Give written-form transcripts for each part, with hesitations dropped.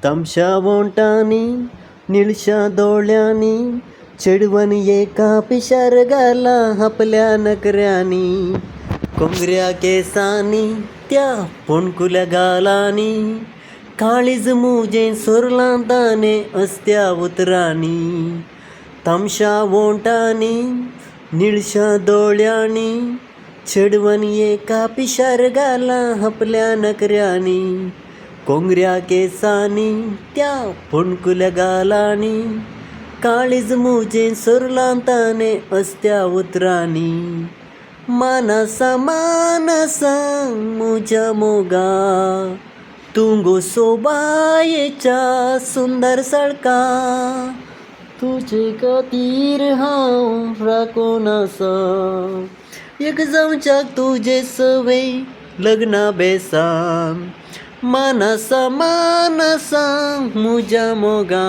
तमशा वोंटांनी निळशा दोळ्यांनी चिडवण एका पिशारगाला आपल्या नकऱ्यांनी. कोंगऱ्या केसांनी त्या पोणकुल्या गालांनी काळीज मुजें सोरलां ताणे अस्त्या उतरांनी. तमशा वोंटांनी निळशा दोळ्यांनी चिडवण एका पिशारगाला आपल्या नकऱ्यांनी. कोंगऱ्या केसांनी त्या पोणकुल्या गालांनी काळीज मुजें सोरलां ताणे अस्त्या उतरांनी. मानसा मानसा मुझ्या मोगा तुंगो सोबायेच्या सुंदर सळका. तुजे खातीर हांव राखून आसा एक जावच्याक तुजे सवे लग्ना बेसान. मानसा मानसा मुझ्या मोगा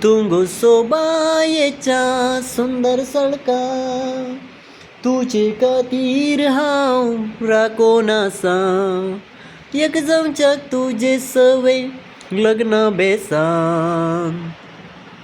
तुंगो सोबायेच्या सुंदर सळका. तुजे खातीर हांव राखून आसा एक जावच्याक तुजे सवे लग्ना बेसान.